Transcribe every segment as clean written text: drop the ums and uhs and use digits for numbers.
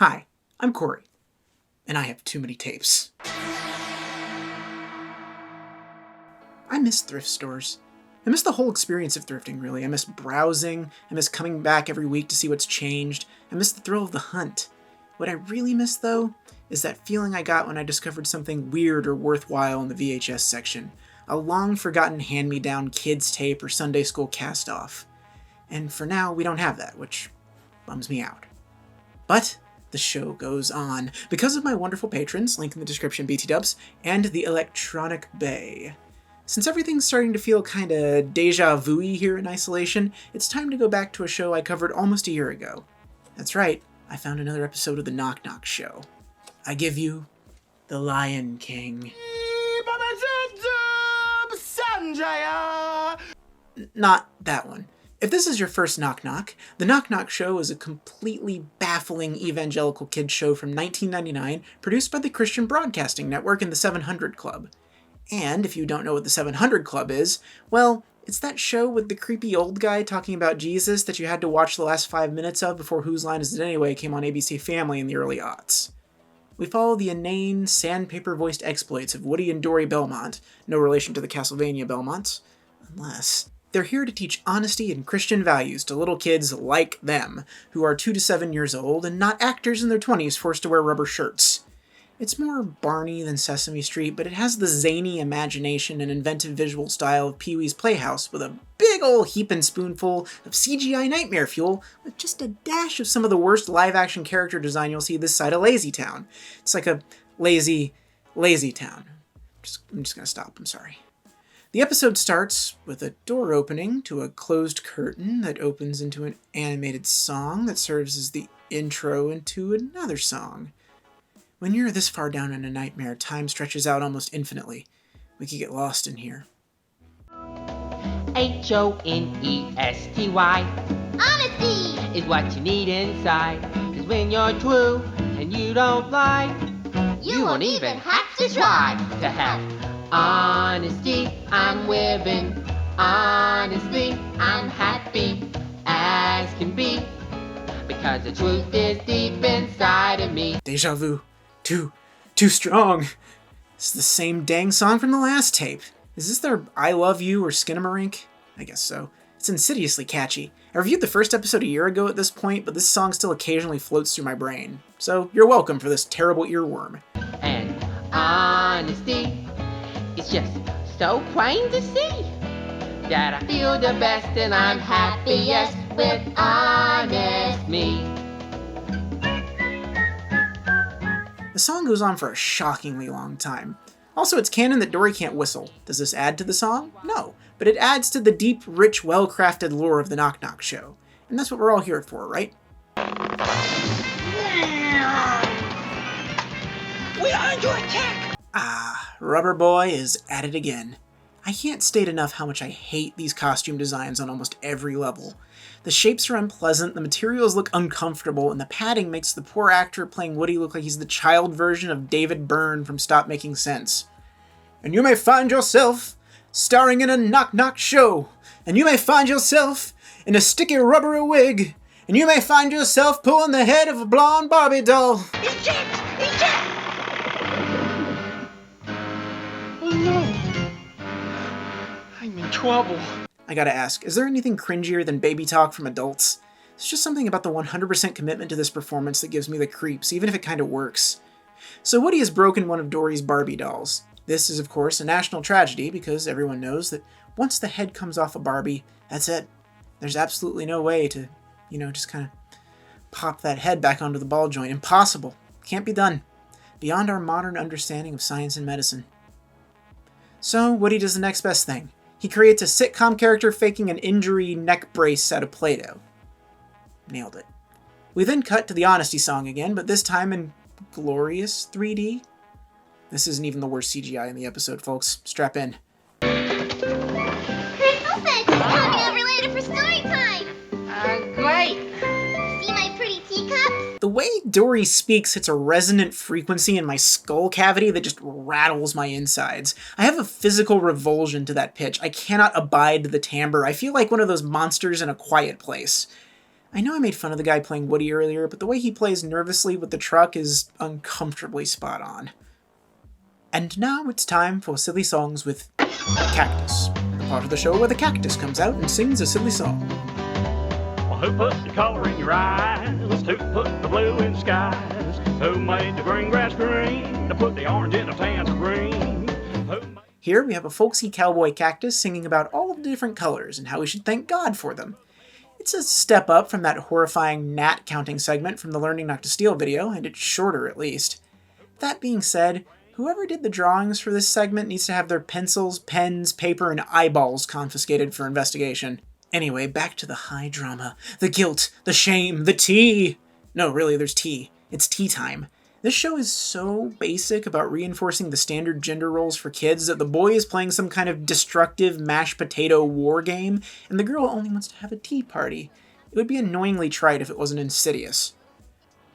Hi, I'm Corey, and I have too many tapes. I miss thrift stores. I miss the whole experience of thrifting, really. I miss browsing. I miss coming back every week to see what's changed. I miss the thrill of the hunt. What I really miss, though, is that feeling I got when I discovered something weird or worthwhile in the VHS section. A long-forgotten hand-me-down kids' tape or Sunday school cast-off. And for now, we don't have that, which bums me out. But the show goes on, because of my wonderful patrons, link in the description, BT-dubs, and the Electronic Bay. Since everything's starting to feel kinda deja vu-y here in isolation, it's time to go back to a show I covered almost a year ago. That's right, I found another episode of the Knock Knock Show. I give you The Lion King. Not that one. If this is your first Knock Knock, The Knock Knock Show is a completely baffling evangelical kids show from 1999, produced by the Christian Broadcasting Network and the 700 Club. And if you don't know what the 700 Club is, well, it's that show with the creepy old guy talking about Jesus that you had to watch the last 5 minutes of before Whose Line Is It Anyway came on ABC Family in the early aughts. We follow the inane, sandpaper-voiced exploits of Woody and Dori Belmont, no relation to the Castlevania Belmonts, unless they're here to teach honesty and Christian values to little kids like them, who are 2 to 7 years old and not actors in their 20s forced to wear rubber shirts. It's more Barney than Sesame Street, but it has the zany imagination and inventive visual style of Pee-wee's Playhouse, with a big ol' heaping spoonful of CGI nightmare fuel, with just a dash of some of the worst live-action character design you'll see this side of Lazy Town. It's like a lazy town. I'm just gonna stop, I'm sorry. The episode starts with a door opening to a closed curtain that opens into an animated song that serves as the intro into another song. When you're this far down in a nightmare, time stretches out almost infinitely. We could get lost in here. Honesty. Honesty is what you need inside. 'Cause when you're true and you don't lie, you won't even have to try to have honesty. I'm living honestly. I'm happy as can be, because the truth is deep inside of me. Deja vu. Too strong. It's the same dang song from the last tape. Is this their I Love You or Skinamarink? I guess so. It's insidiously catchy. I reviewed the first episode a year ago at this point, but this song still occasionally floats through my brain. So you're welcome for this terrible earworm. And honesty is just so plain to see that I feel the best and I'm happiest with honest me. The song goes on for a shockingly long time. Also, it's canon that Dori can't whistle. Does this add to the song? No, but it adds to the deep, rich, well-crafted lore of the Knock Knock Show. And that's what we're all here for, right? We are under attack! Ah, Rubber Boy is at it again. I can't state enough how much I hate these costume designs on almost every level. The shapes are unpleasant, the materials look uncomfortable, and the padding makes the poor actor playing Woody look like he's the child version of David Byrne from Stop Making Sense. And you may find yourself starring in a Knock Knock Show, and you may find yourself in a sticky rubbery wig, and you may find yourself pulling the head of a blonde Barbie doll. Eject! Oh no! I'm in trouble. I gotta ask, is there anything cringier than baby talk from adults? It's just something about the 100% commitment to this performance that gives me the creeps, even if it kinda works. So Woody has broken one of Dori's Barbie dolls. This is, of course, a national tragedy because everyone knows that once the head comes off a Barbie, that's it. There's absolutely no way to, just kinda pop that head back onto the ball joint. Impossible. Can't be done. Beyond our modern understanding of science and medicine. So Woody does the next best thing. He creates a sitcom character faking an injury neck brace out of Play-Doh. Nailed it. We then cut to the Honesty song again, but this time in glorious 3D. This isn't even the worst CGI in the episode, folks. Strap in. Crystal said she's coming over later for story time. Great! See my pretty teacups? The way Dori speaks hits a resonant frequency in my skull cavity that just rattles my insides. I have a physical revulsion to that pitch. I cannot abide the timbre. I feel like one of those monsters in A Quiet Place. I know I made fun of the guy playing Woody earlier, but the way he plays nervously with the truck is uncomfortably spot on. And now it's time for Silly Songs with Cactus, the part of the show where the cactus comes out and sings a silly song. Well, who put the color in your eyes? Who put the blue in the skies? Who made the green grass green? To put the orange in the tangerine? Here we have a folksy cowboy cactus singing about all of the different colors and how we should thank God for them. It's a step up from that horrifying gnat counting segment from the Learning Not to Steal video, and it's shorter at least. That being said, whoever did the drawings for this segment needs to have their pencils, pens, paper, and eyeballs confiscated for investigation. Anyway, back to the high drama. The guilt, the shame, the tea! No, really, there's tea. It's tea time. This show is so basic about reinforcing the standard gender roles for kids that the boy is playing some kind of destructive mashed potato war game, and the girl only wants to have a tea party. It would be annoyingly trite if it wasn't insidious.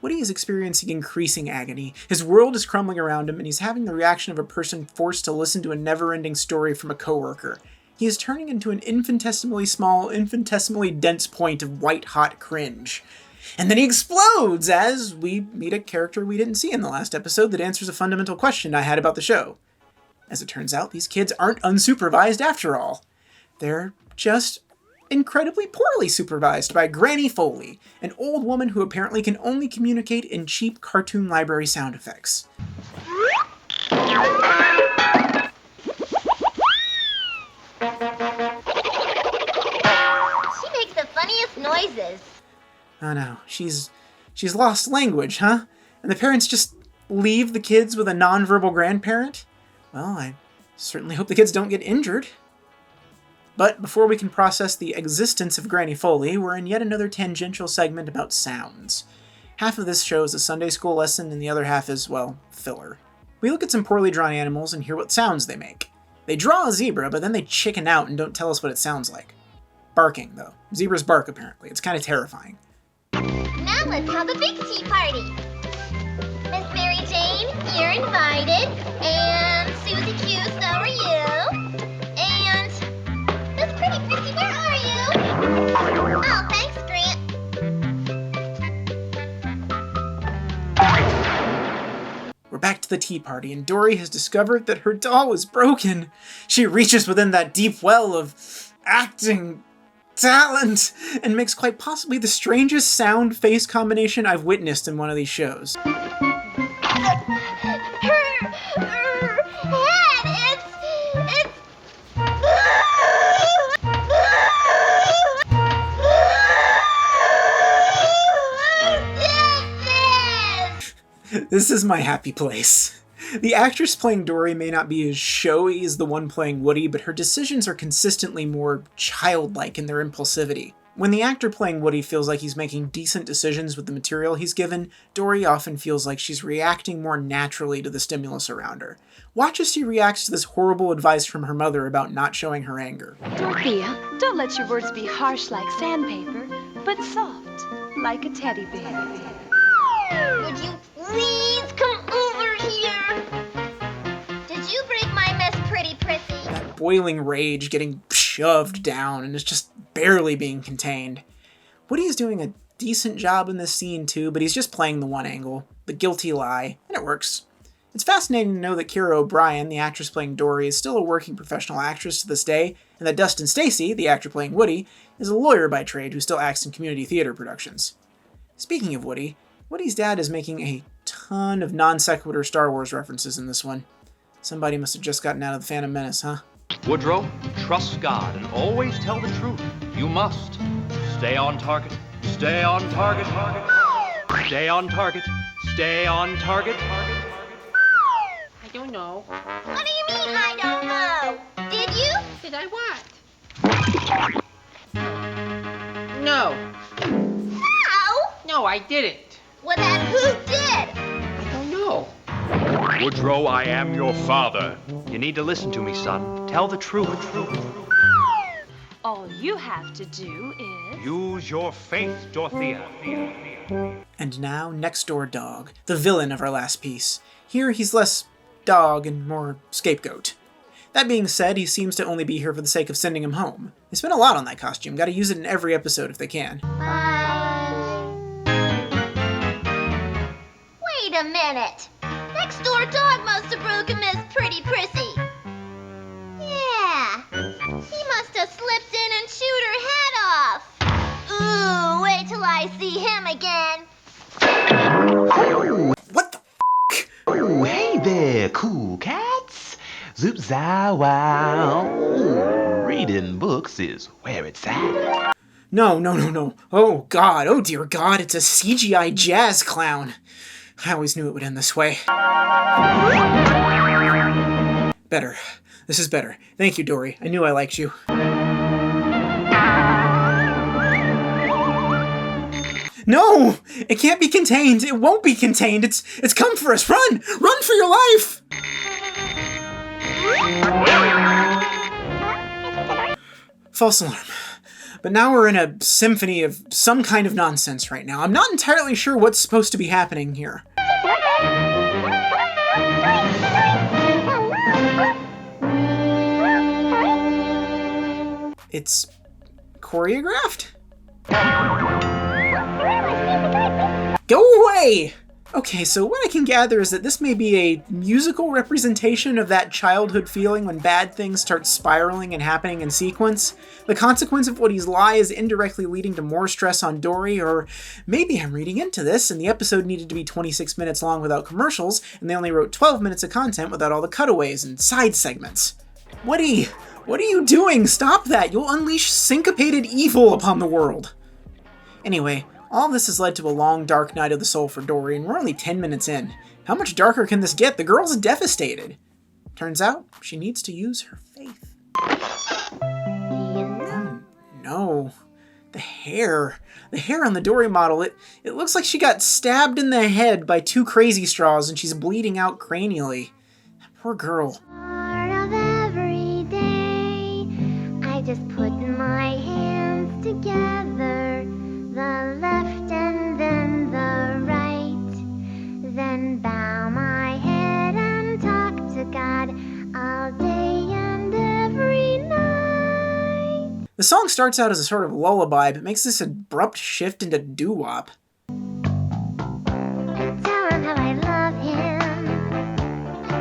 Woody is experiencing increasing agony. His world is crumbling around him, and he's having the reaction of a person forced to listen to a never-ending story from a coworker. He is turning into an infinitesimally small, infinitesimally dense point of white-hot cringe. And then he explodes as we meet a character we didn't see in the last episode that answers a fundamental question I had about the show. As it turns out, these kids aren't unsupervised after all. They're just incredibly poorly supervised by Granny Foley, an old woman who apparently can only communicate in cheap cartoon library sound effects. She makes the funniest noises. Oh no, she's lost language, huh? And the parents just leave the kids with a nonverbal grandparent? Well, I certainly hope the kids don't get injured. But before we can process the existence of Granny Foley, we're in yet another tangential segment about sounds. Half of this show is a Sunday school lesson, and the other half is, well, filler. We look at some poorly drawn animals and hear what sounds they make. They draw a zebra, but then they chicken out and don't tell us what it sounds like. Barking, though. Zebras bark, apparently. It's kind of terrifying. Now let's have a big tea party. Miss Mary Jane, you're invited. And Susie Q, so are you. And Miss Pretty Chrissy, where are you? Oh, thanks, Grant. We're back to the tea party, and Dori has discovered that her doll is broken. She reaches within that deep well of acting talent and makes quite possibly the strangest sound-face combination I've witnessed in one of these shows. Her head, This is my happy place. The actress playing Dori may not be as showy as the one playing Woody, but her decisions are consistently more childlike in their impulsivity. When the actor playing Woody feels like he's making decent decisions with the material he's given, Dori often feels like she's reacting more naturally to the stimulus around her. Watch as she reacts to this horrible advice from her mother about not showing her anger. Dorothea, don't let your words be harsh like sandpaper, but soft like a teddy bear. Would you please come over here? Did you break my Miss Pretty Prissy? That boiling rage getting shoved down and is just barely being contained. Woody is doing a decent job in this scene too, but he's just playing the one angle, the guilty lie, and it works. It's fascinating to know that Kira O'Brien, the actress playing Dori, is still a working professional actress to this day, and that Dustin Stacy, the actor playing Woody, is a lawyer by trade who still acts in community theater productions. Speaking of Woody, Woody's dad is making a ton of non-sequitur Star Wars references in this one. Somebody must have just gotten out of the Phantom Menace, huh? Woodrow, trust God and always tell the truth. You must. Stay on target. Stay on target. Stay on target. Stay on target. I don't know. What do you mean, I don't know? Did you? Did I what? No. No. No, I didn't. Well, then who did? I don't know. Woodrow, I am your father. You need to listen to me, son. Tell the truth. All you have to do is... Use your faith, Dorothea. And now, Next Door Dog, the villain of our last piece. Here he's less dog and more scapegoat. That being said, he seems to only be here for the sake of sending him home. They spent a lot on that costume, gotta use it in every episode if they can. Bye. a minute. Next door dog must have broken Miss Pretty Prissy. Yeah, he must have slipped in and chewed her head off. Ooh, wait till I see him again. What the Oh, hey there, cool cats. Zoop za wow. Reading books is where it's at. No. Oh, God. Oh, dear God. It's a CGI jazz clown. I always knew it would end this way. Better. This is better. Thank you, Dori. I knew I liked you. No! It can't be contained. It won't be contained. It's come for us. Run! Run for your life! False alarm. But now we're in a symphony of some kind of nonsense right now. I'm not entirely sure what's supposed to be happening here. It's choreographed? Go away! Okay, so what I can gather is that this may be a musical representation of that childhood feeling when bad things start spiraling and happening in sequence. The consequence of Woody's lie is indirectly leading to more stress on Dori, or maybe I'm reading into this and the episode needed to be 26 minutes long without commercials, and they only wrote 12 minutes of content without all the cutaways and side segments. Woody, what are you doing? Stop that! You'll unleash syncopated evil upon the world! Anyway, all this has led to a long, dark night of the soul for Dori, and we're only 10 minutes in. How much darker can this get? The girl's devastated. Turns out, she needs to use her faith. Oh, no. The hair. The hair on the Dori model, it looks like she got stabbed in the head by 2 crazy straws and she's bleeding out cranially. Poor girl. Part of every day, I just put my hands together. The left and then the right, then bow my head and talk to God all day and every night. The song starts out as a sort of lullaby, but makes this abrupt shift into doo-wop. Tell him how I love him.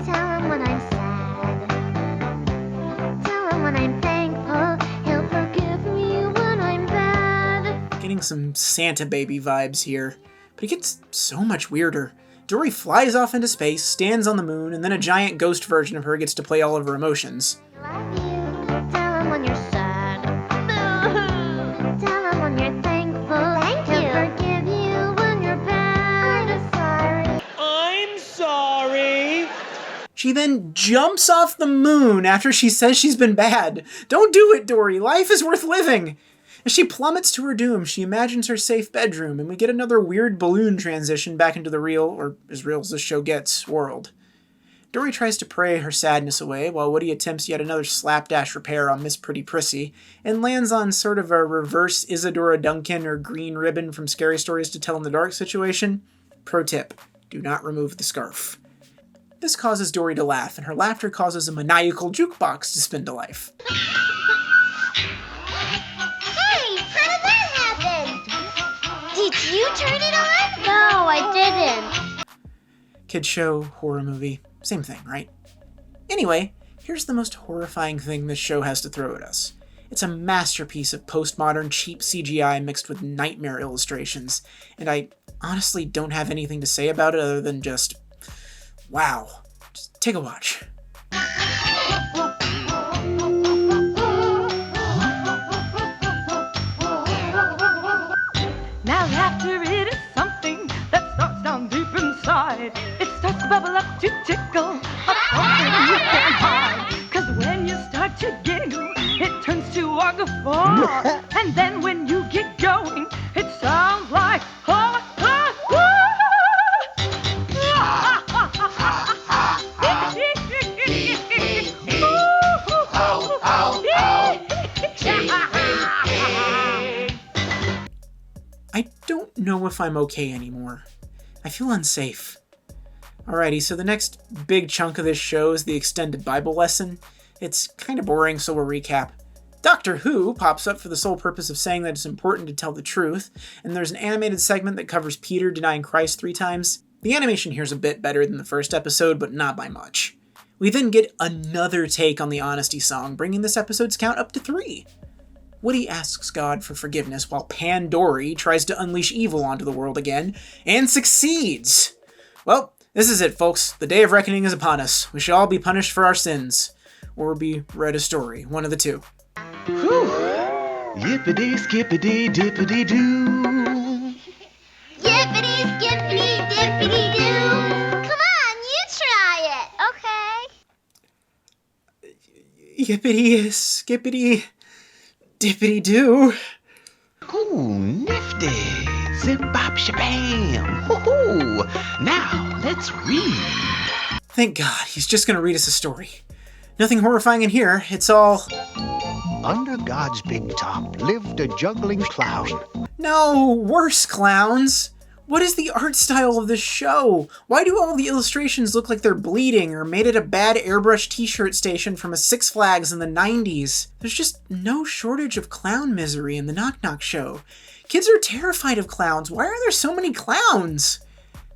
Tell him when I'm sad. Tell him when I'm thankful. He'll forgive me when I'm bad. Getting some Santa baby vibes here, but it gets so much weirder. Dori flies off into space, stands on the moon, and then a giant ghost version of her gets to play all of her emotions. Love you. Tell him when you're sad. Boo-hoo. Tell him when you're thankful. Thank you. He'll forgive you when you're bad. I'm sorry. She then jumps off the moon after she says she's been bad. Don't do it, Dori. Life is worth living. As she plummets to her doom, she imagines her safe bedroom, and we get another weird balloon transition back into the real, or as real as this show gets, world. Dori tries to pray her sadness away, while Woody attempts yet another slapdash repair on Miss Pretty Prissy, and lands on sort of a reverse Isadora Duncan or Green Ribbon from Scary Stories to Tell in the Dark situation. Pro tip, do not remove the scarf. This causes Dori to laugh, and her laughter causes a maniacal jukebox to spin to life. Hey, how did that happen? Did you turn it on? No, I didn't. Kids show, horror movie, same thing, right? Anyway, here's the most horrifying thing this show has to throw at us. It's a masterpiece of postmodern cheap CGI mixed with nightmare illustrations, and I honestly don't have anything to say about it other than just, wow. Just take a watch. Now laughter, it is something that starts down deep inside. It starts to bubble up to tickle, a something you can't hide. 'Cause when you start to giggle, it turns to a guffaw. And then when you get going, it sounds like I don't know if I'm okay anymore. I feel unsafe. Alrighty, so the next big chunk of this show is the extended Bible lesson. It's kind of boring, so we'll recap. Doctor Who pops up for the sole purpose of saying that it's important to tell the truth, and there's an animated segment that covers Peter denying Christ 3 times. The animation here is a bit better than the first episode, but not by much. We then get another take on the honesty song, bringing this episode's count up to 3. Woody asks God for forgiveness while Dori tries to unleash evil onto the world again, and succeeds! Well, this is it, folks. The day of reckoning is upon us. We shall all be punished for our sins. Or be read a story, one of the two. Whew. Yippity skippity dippity doo. Yippity skippity dippity doo. Come on, you try it. Okay. Yippity skippity dippity doo. Ooh, nifty. Zip bop shabam. Hoo-hoo. Now, let's read. Thank God, he's just gonna read us a story. Nothing horrifying in here, it's all... Under God's big top lived a juggling clown. No, worse clowns! What is the art style of this show? Why do all the illustrations look like they're bleeding or made at a bad airbrush t-shirt station from a Six Flags in the 90s? There's just no shortage of clown misery in the Knock Knock show. Kids are terrified of clowns. Why are there so many clowns?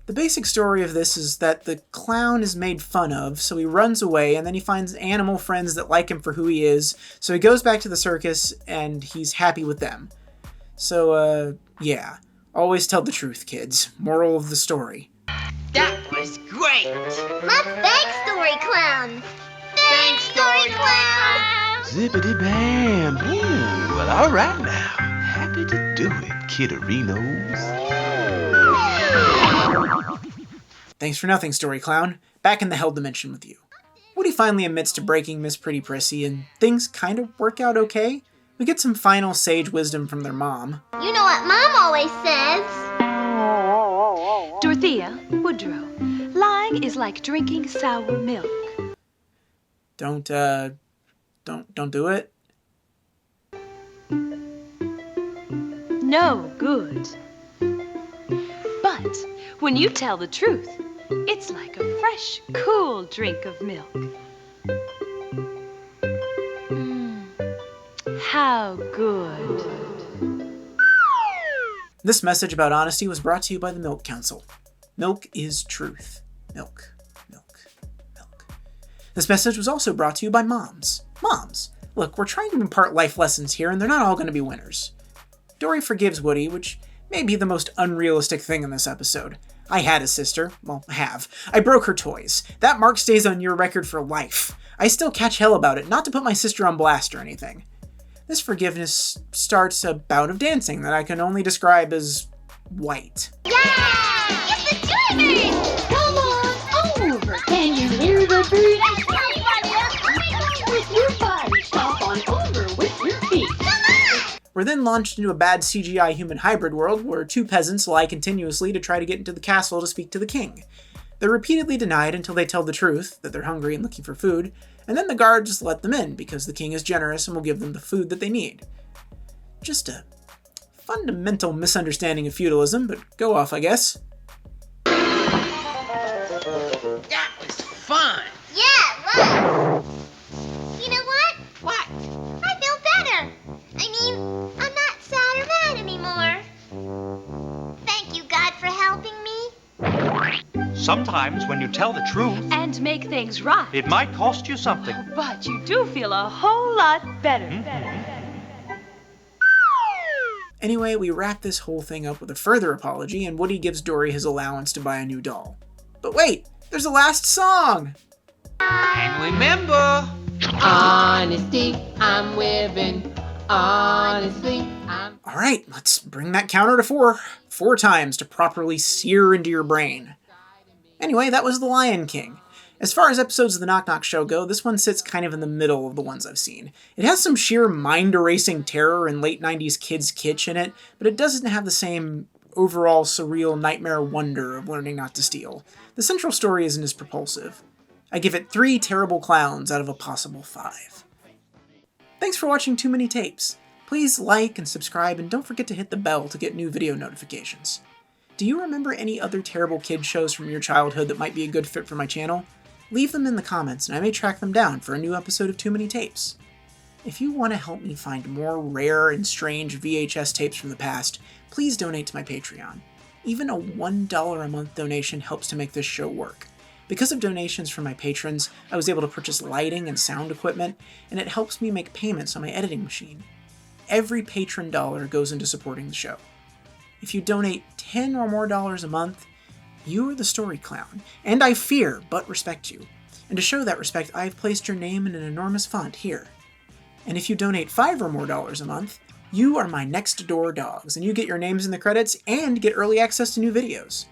The basic story of this is that the clown is made fun of, so he runs away, and then he finds animal friends that like him for who he is, so he goes back to the circus, and he's happy with them. So, yeah. Always tell the truth, kids. Moral of the story. That was great! Let's thank Story Clown. Thanks, Story Clown. Zippity bam. Ooh, well, all right now. Happy to do it, kidderinos. Thanks for nothing, Story Clown. Back in the Hell Dimension with you. Woody finally admits to breaking Miss Pretty Prissy, and things kind of work out okay. We get some final sage wisdom from their mom. You know what Mom always says. Dorothea, Woodrow, lying is like drinking sour milk. Don't do it. No good. But when you tell the truth, it's like a fresh, cool drink of milk. How good. This message about honesty was brought to you by the Milk Council. Milk is truth. Milk, milk, milk. This message was also brought to you by moms. Moms, look, we're trying to impart life lessons here, and they're not all going to be winners. Dori forgives Woody, which may be the most unrealistic thing in this episode. I had a sister. Well, have. I broke her toys. That mark stays on your record for life. I still catch hell about it, not to put my sister on blast or anything. This forgiveness starts a bout of dancing that I can only describe as white. Yeah! It's the Joiners! Come on over. Can you hear the beat? With your body, stomp on over with your feet. Come on! We're then launched into a bad CGI human hybrid world where two peasants lie continuously to try to get into the castle to speak to the king. They're repeatedly denied until they tell the truth, that they're hungry and looking for food, and then the guards let them in because the king is generous and will give them the food that they need. Just a fundamental misunderstanding of feudalism, but go off, I guess. That was fun! Yeah, look! You know what? What? I feel better. I mean, I'm not sad or mad anymore. Thank you, God, for helping me. Sometimes when you tell the truth, And make things right. it might cost you something. But you do feel a whole lot better. Anyway, we wrap this whole thing up with a further apology, and Woody gives Dori his allowance to buy a new doll. But wait, there's a last song! And remember, honesty, I'm living. Honestly, I'm... Alright, let's bring that counter to 4. 4 times to properly sear into your brain. Anyway, that was The Lion King. As far as episodes of the Knock Knock show go, this one sits kind of in the middle of the ones I've seen. It has some sheer mind-erasing terror and late 90s kids kitsch in it, but it doesn't have the same overall surreal nightmare wonder of learning not to steal. The central story isn't as propulsive. I give it 3 terrible clowns out of a possible 5. Thanks for watching Too Many Tapes. Please like and subscribe, and don't forget to hit the bell to get new video notifications. Do you remember any other terrible kid shows from your childhood that might be a good fit for my channel? Leave them in the comments and I may track them down for a new episode of Too Many Tapes. If you want to help me find more rare and strange VHS tapes from the past, please donate to my Patreon. Even a $1 a month donation helps to make this show work. Because of donations from my patrons, I was able to purchase lighting and sound equipment, and it helps me make payments on my editing machine. Every patron dollar goes into supporting the show. If you donate $10 or more a month, you are the story clown, and I fear but respect you. And to show that respect, I have placed your name in an enormous font here. And if you donate $5 or more a month, you are my next door dogs, and you get your names in the credits and get early access to new videos.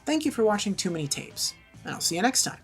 Thank you for watching Too Many Tapes, and I'll see you next time.